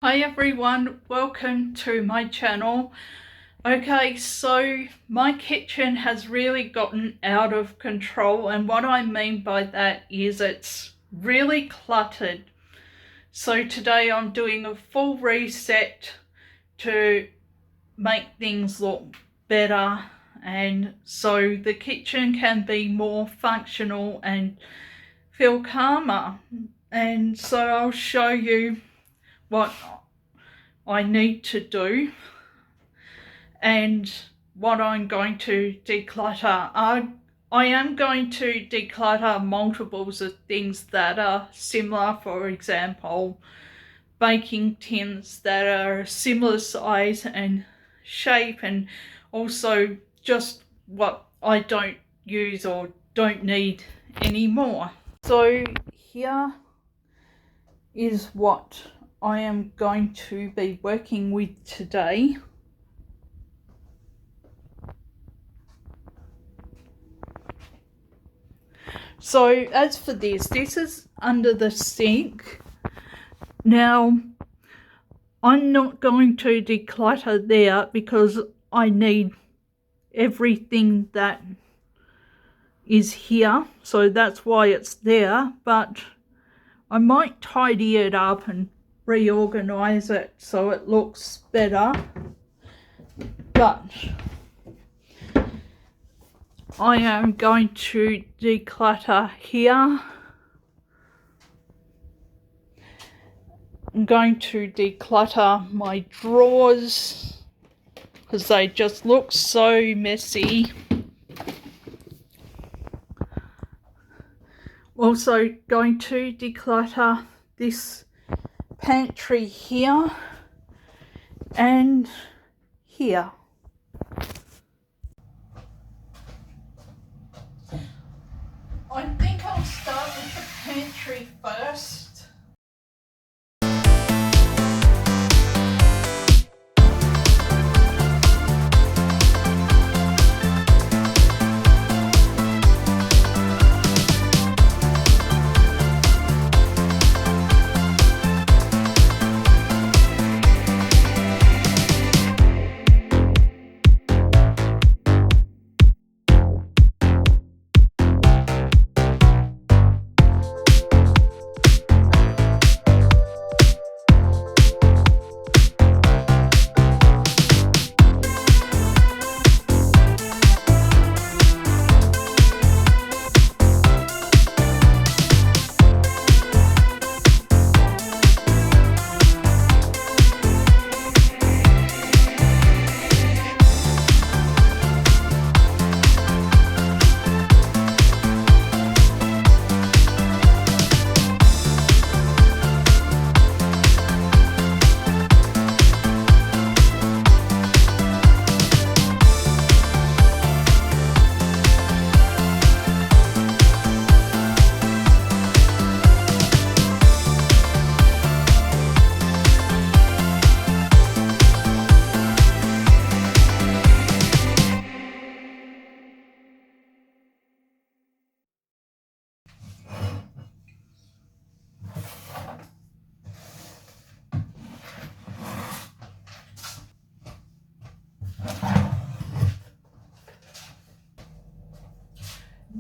Hi everyone, welcome to my channel. Okay, so my kitchen has really gotten out of control, and what I mean by that is it's really cluttered. So today I'm doing a full reset to make things look better, and so the kitchen can be more functional and feel calmer. And so I'll show you what I need to do and what I'm going to declutter. I am going to declutter multiples of things that are similar, for example baking tins that are similar size and shape, and also just what I don't use or don't need anymore. So here is what I am going to be working with today. So as for this is under the sink. Now I'm not going to declutter there because I need everything that is here, so that's why it's there, but I might tidy it up and reorganize it so it looks better. But I am going to declutter here. I'm going to declutter my drawers because they just look so messy. Also going to declutter this pantry here and here. I think I'll start with the pantry first.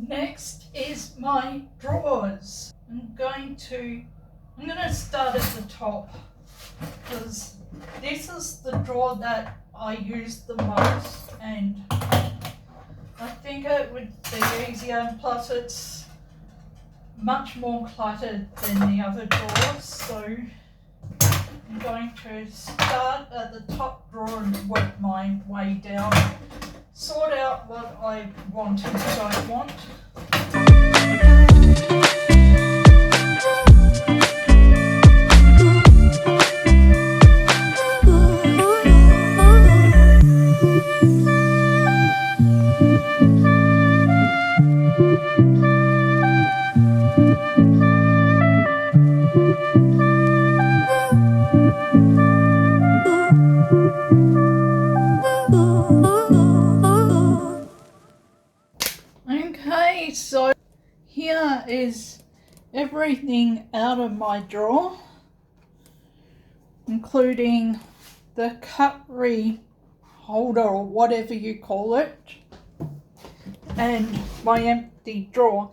Next is my drawers. I'm going to start at the top because this is the drawer that I use the most, and I think it would be easier, and plus it's much more cluttered than the other drawers. So I'm going to start at the top drawer and work my way down, sort out what I want and don't want. Okay, so here is everything out of my drawer. including the cutlery holder or whatever you call it, and my empty drawer.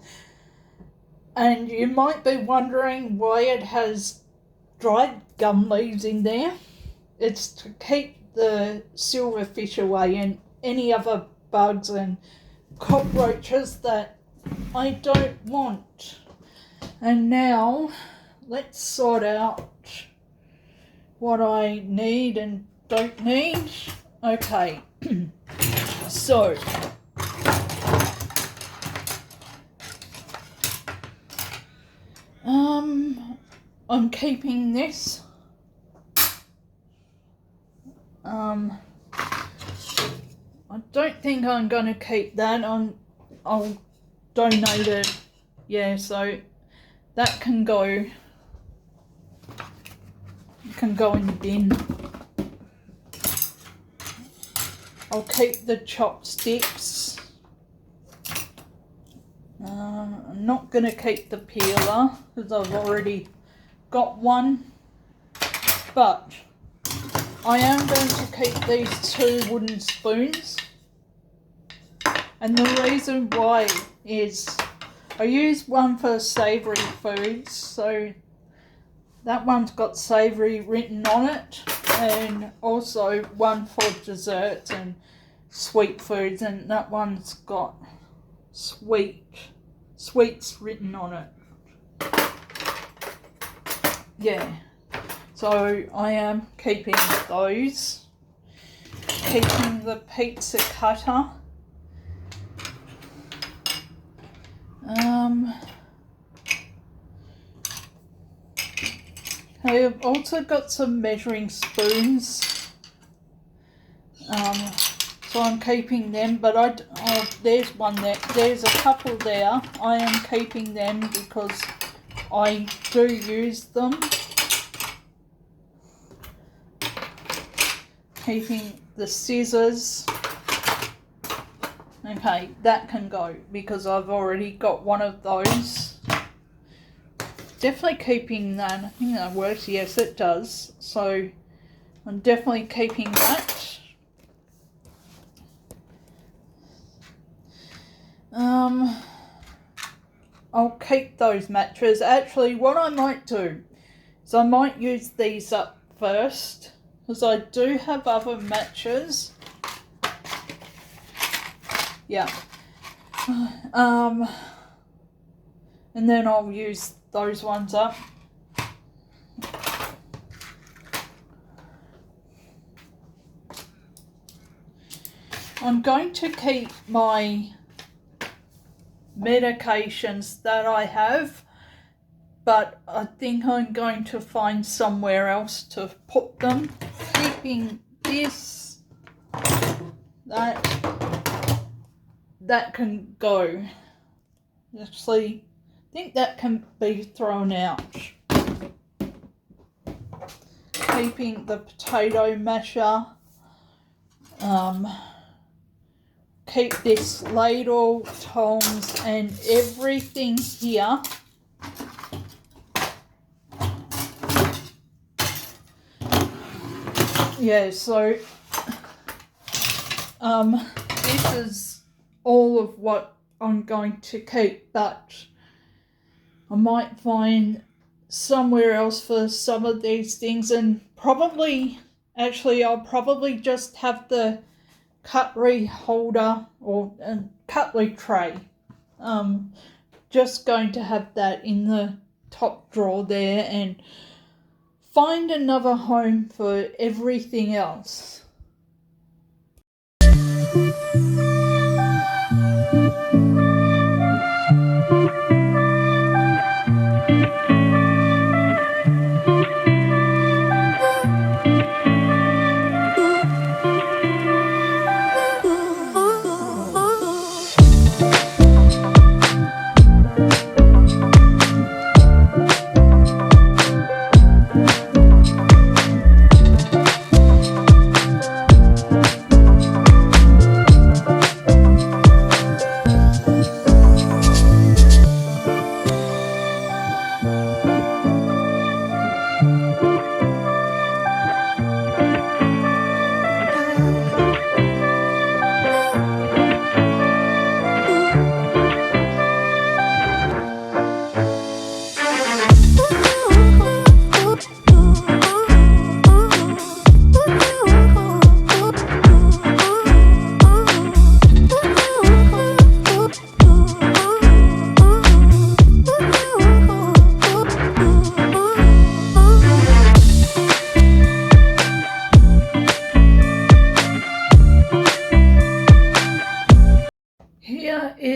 And you might be wondering why it has dried gum leaves in there. It's to keep the silverfish away and any other bugs and cockroaches that I don't want. And now let's sort out what I need and don't need. Okay, so I'm keeping this. I don't think I'm going to keep that. I'll donate it. Yeah, so that can go in the bin. I'll keep the chopsticks. I'm not going to keep the peeler because I've already got one, but I am going to keep these 2 wooden spoons, and the reason why is I use one for savoury foods, so that one's got savoury written on it, and also one for desserts and sweet foods, and that one's got sweets written on it. Yeah, so I am keeping those. Keeping the pizza cutter. I've also got some measuring spoons. So I'm keeping them, but there's one there. There's a couple there. I am keeping them because I do use them. Keeping the scissors. Okay, that can go because I've already got one of those. Definitely keeping that. I think that works. Yes, it does. So I'm definitely keeping that. I'll keep those matches. Actually, what I might do is I might use these up first because I do have other matches. Yeah. And then I'll use those ones up. I'm going to keep my medications that I have, but I think I'm going to find somewhere else to put them. Keeping this, that can go. Actually, I think that can be thrown out. Keeping the potato masher. Keep this ladle, tongs, and everything here. Yeah, so this is all of what I'm going to keep, but I might find somewhere else for some of these things, and probably, actually, I'll probably just have the cutlery holder or cutlery tray. Just going to have that in the top drawer there and find another home for everything else.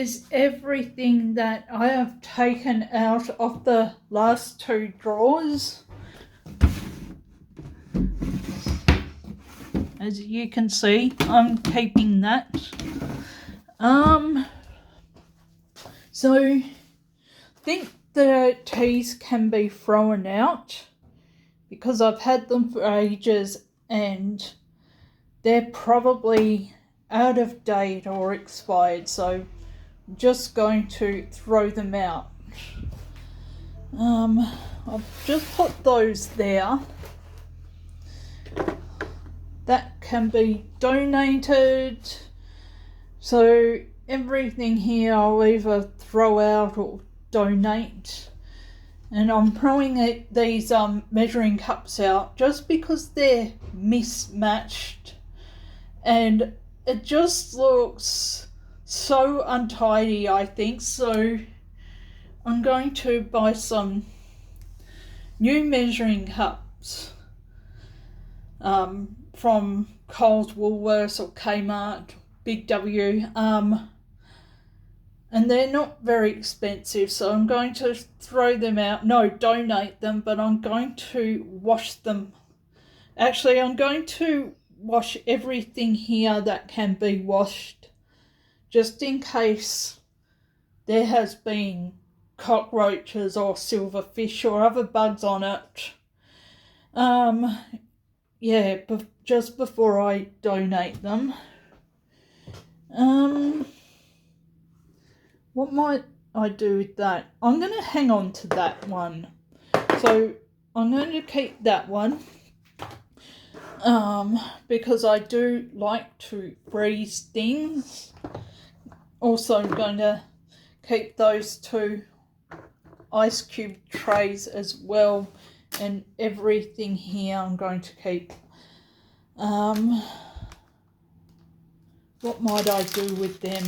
is everything that I have taken out of the last two drawers. As you can see, I'm keeping that. So I think the teas can be thrown out because I've had them for ages and they're probably out of date or expired, so I'm just going to throw them out. I've just put those there. That can be donated, so everything here I'll either throw out or donate. And I'm throwing these measuring cups out just because they're mismatched and it just looks so untidy, I think. So I'm going to buy some new measuring cups from Coles, Woolworths or Kmart, Big W, and they're not very expensive, so I'm going to throw them out, donate them, but I'm going to wash them. Actually, I'm going to wash everything here that can be washed, just in case there has been cockroaches or silverfish or other bugs on it. Yeah, but just before I donate them. What might I do with that? I'm going to hang on to that one. So I'm going to keep that one. Because I do like to freeze things. Also, I'm going to keep those two ice cube trays as well. And everything here I'm going to keep. What might I do with them?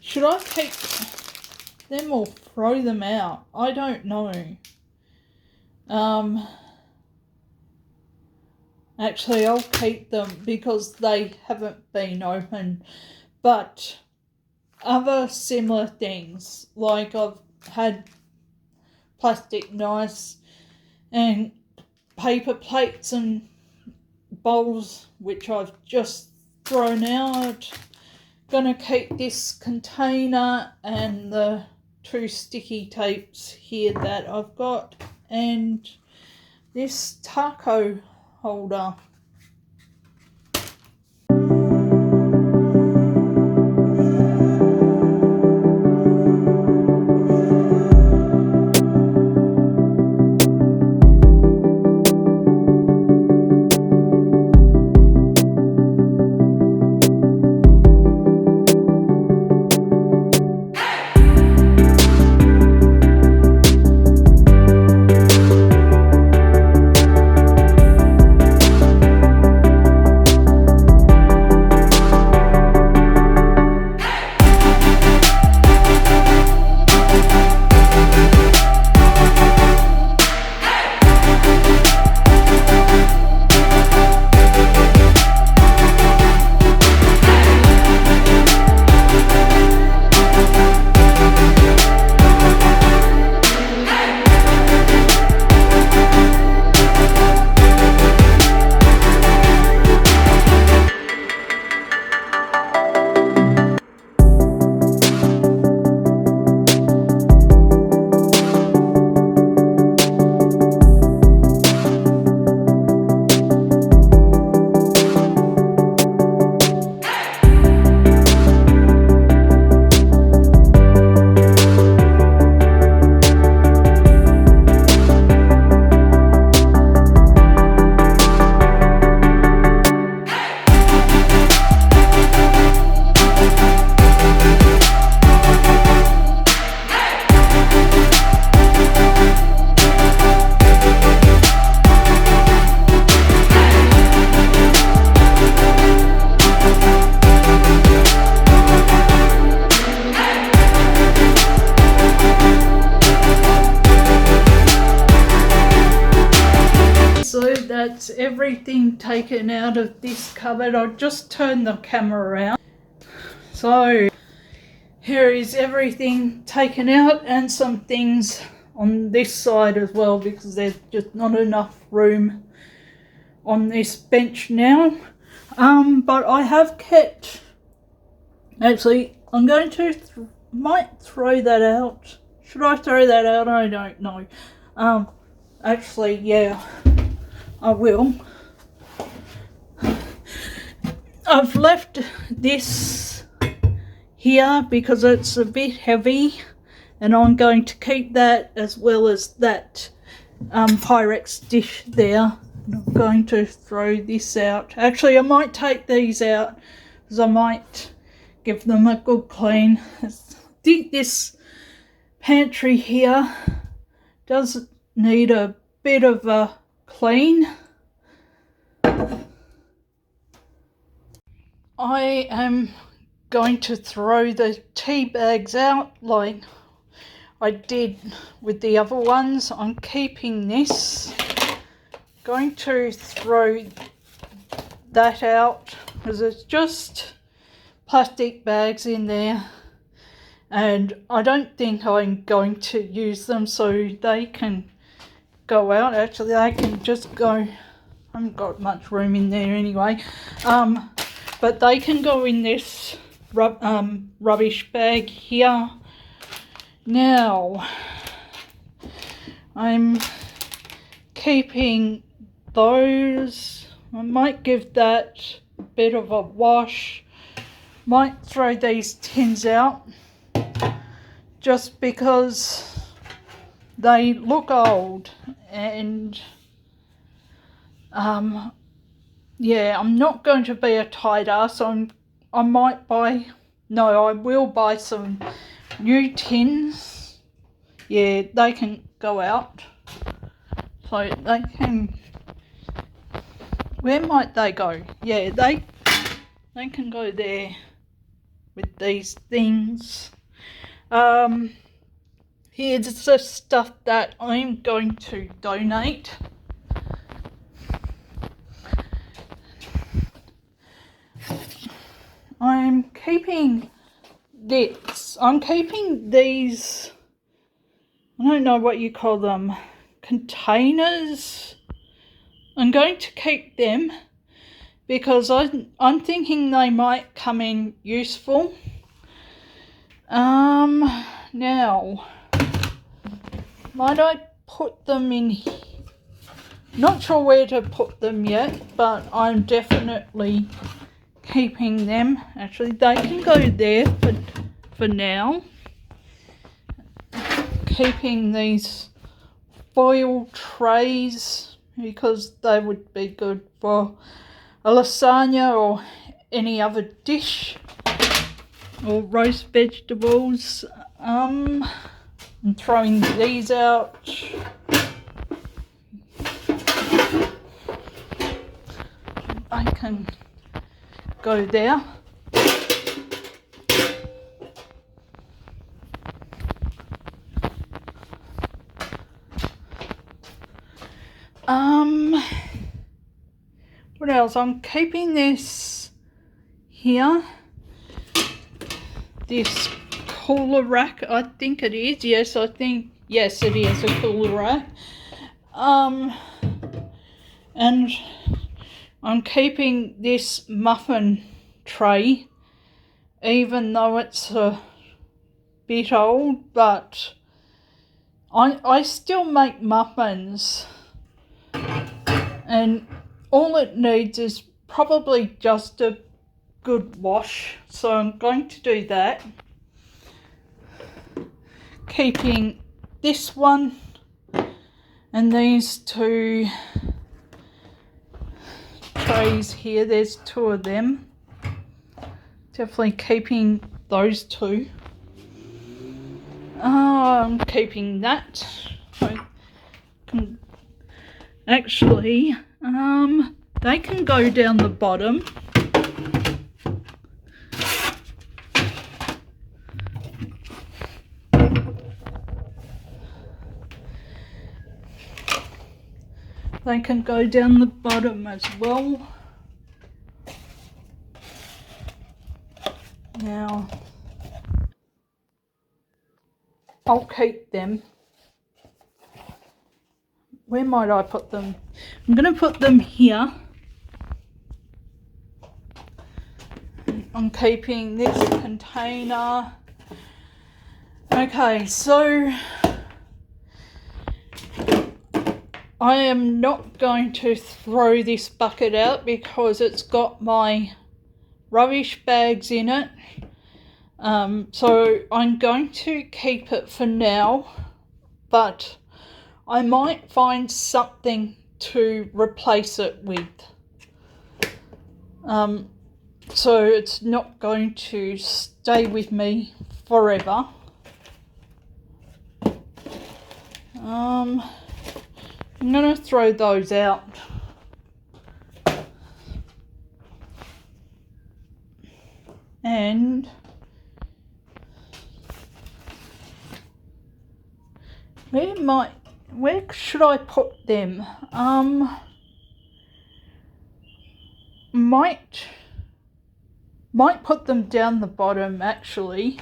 Should I keep them or throw them out? I don't know. Actually, I'll keep them because they haven't been opened. But other similar things, like I've had plastic knives and paper plates and bowls, which I've just thrown out. Gonna keep this container and the two sticky tapes here that I've got, and this taco holder. That's everything taken out of this cupboard. I'll just turn the camera around. So Here is everything taken out and some things on this side as well because there's just not enough room on this bench now. But I have kept, actually I'm going to might throw that out. Should I throw that out? I don't know. Actually, yeah, I will. I've left this here because it's a bit heavy, and I'm going to keep that as well as that Pyrex dish there. I'm going to throw this out. Actually, I might take these out because I might give them a good clean. I think this pantry here does need a bit of a clean. I am going to throw the tea bags out like I did with the other ones. I'm keeping this. Going to throw that out because it's just plastic bags in there, and I don't think I'm going to use them, so they can go out. Actually, they can just go. I haven't got much room in there anyway, but they can go in this rubbish bag here. Now I'm keeping those. I might give that a bit of a wash. Might throw these tins out just because they look old, and yeah, I'm not going to be a tight ass. I will buy some new tins. Yeah, they can go out. So they can, where might they go? Yeah, they can go there with these things. Here's the stuff that I'm going to donate. I'm keeping this. I'm keeping these, I don't know what you call them, containers. I'm going to keep them because I'm thinking they might come in useful. Now, might I put them in here? Not sure where to put them yet, but I'm definitely keeping them. Actually, they can go there for now. Keeping these foil trays because they would be good for a lasagna or any other dish, or roast vegetables. I'm throwing these out. I can go there. What else? I'm keeping this here. This cooler rack, I think it is. Yes, it is a cooler rack. And I'm keeping this muffin tray, even though it's a bit old, but I still make muffins, and all it needs is probably just a good wash, so I'm going to do that. Keeping this one and these two trays here, there's two of them. Definitely keeping those two. I'm keeping that. Actually, they can go down the bottom. They can go down the bottom as well. Now, I'll keep them. Where might I put them? I'm going to put them here. I'm keeping this container. Okay, so I am not going to throw this bucket out because it's got my rubbish bags in it. So I'm going to keep it for now, but I might find something to replace it with. So it's not going to stay with me forever. I'm going to throw those out. And where should I put them? Might put them down the bottom actually.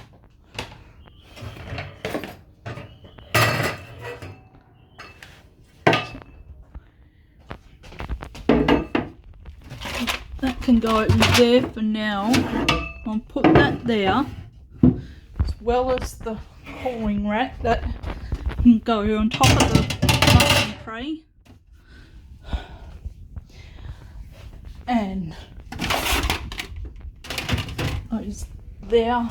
That can go there for now. I'll put that there, as well as the cooling rack that can go on top of the muffin tray. And those there.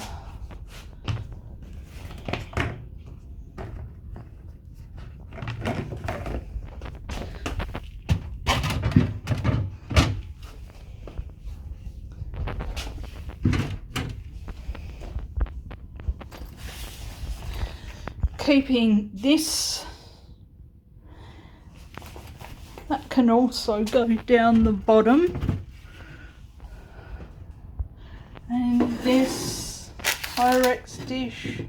Keeping this, that can also go down the bottom, and this Pyrex dish,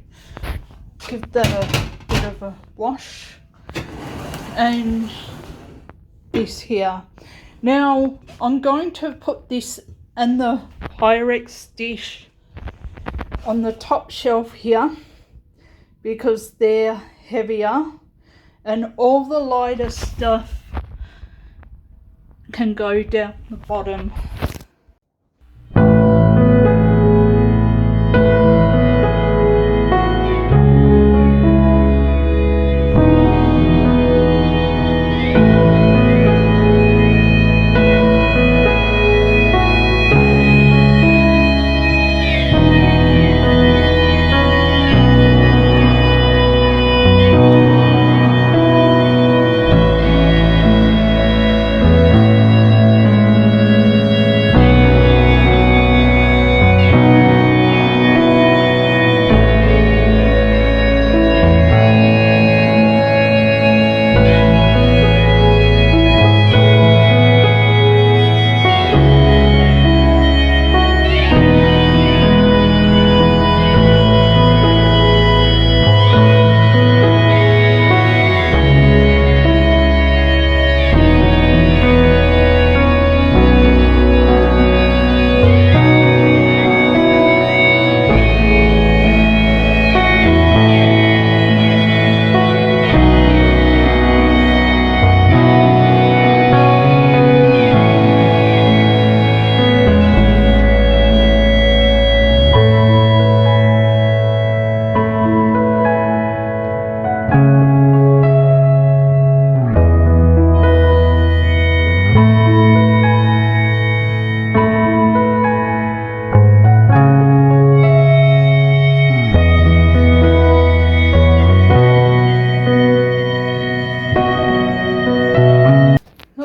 give that a bit of a wash, and this here. Now I'm going to put this and the Pyrex dish on the top shelf here, because they're heavier, and all the lighter stuff can go down the bottom.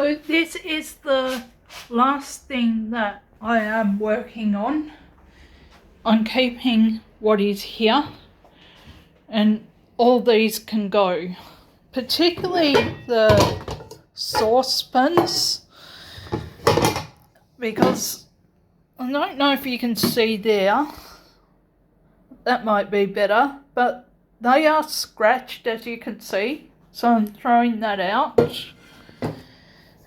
So this is the last thing that I am working on. I'm keeping what is here, and all these can go, particularly the saucepans, because I don't know if you can see there, that might be better, but they are scratched, as you can see, so I'm throwing that out.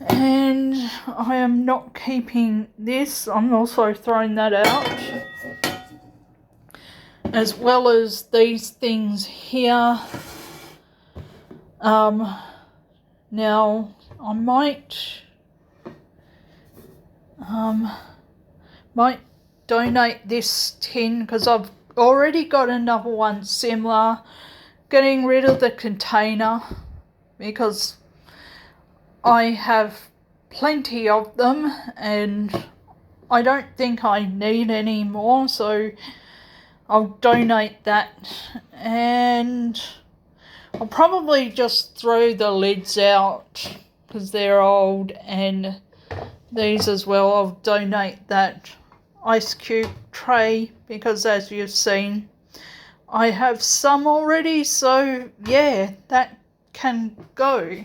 And I am not keeping this, I'm also throwing that out. as well as these things here. Now I might donate this tin because I've already got another one similar. Getting rid of the container because I have plenty of them and I don't think I need any more, so I'll donate that. And I'll probably just throw the lids out because they're old, and these as well. I'll donate that ice cube tray because, as you've seen, I have some already, so yeah, that can go.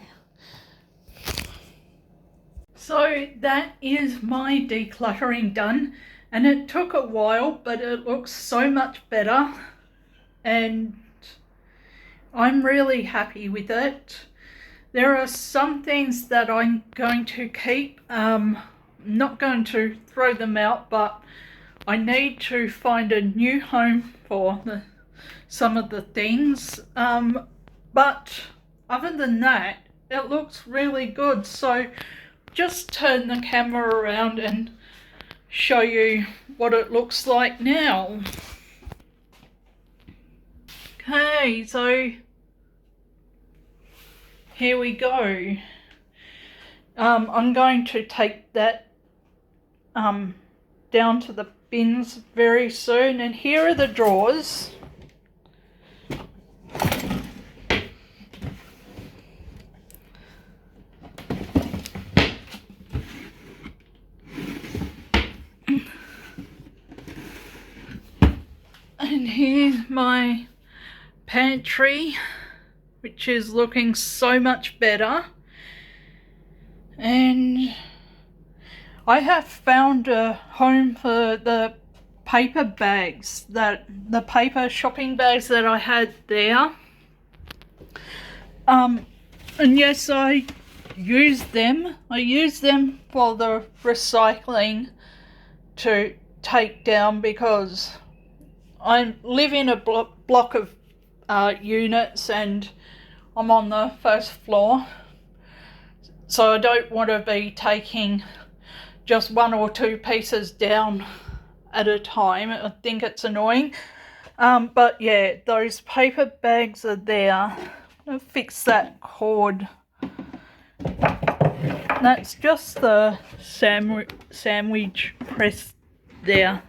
So that is my decluttering done, and it took a while, but it looks so much better and I'm really happy with it. There are some things that I'm going to keep. Not going to throw them out, but I need to find a new home for some of the things. But other than that, it looks really good. So just turn the camera around and show you what it looks like now. Okay, so here we go. I'm going to take that down to the bins very soon, and here are the drawers. And here's my pantry, which is looking so much better. And I have found a home for the paper bags, the paper shopping bags that I had there. And yes, I use them. I use them for the recycling to take down because I live in a block of units and I'm on the first floor, so I don't want to be taking just one or two pieces down at a time. I think it's annoying. But yeah, those paper bags are there. I'll fix that cord. That's just the sandwich press there.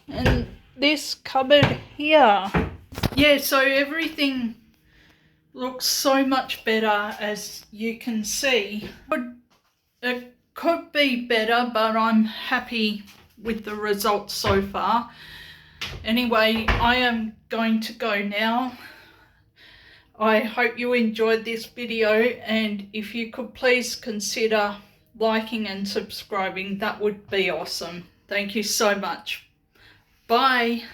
And this cupboard here. Yeah, so everything looks so much better, as you can see. It could be better, but I'm happy with the results so far. Anyway, I am going to go now. I hope you enjoyed this video, and if you could please consider liking and subscribing, that would be awesome. Thank you so much. Bye.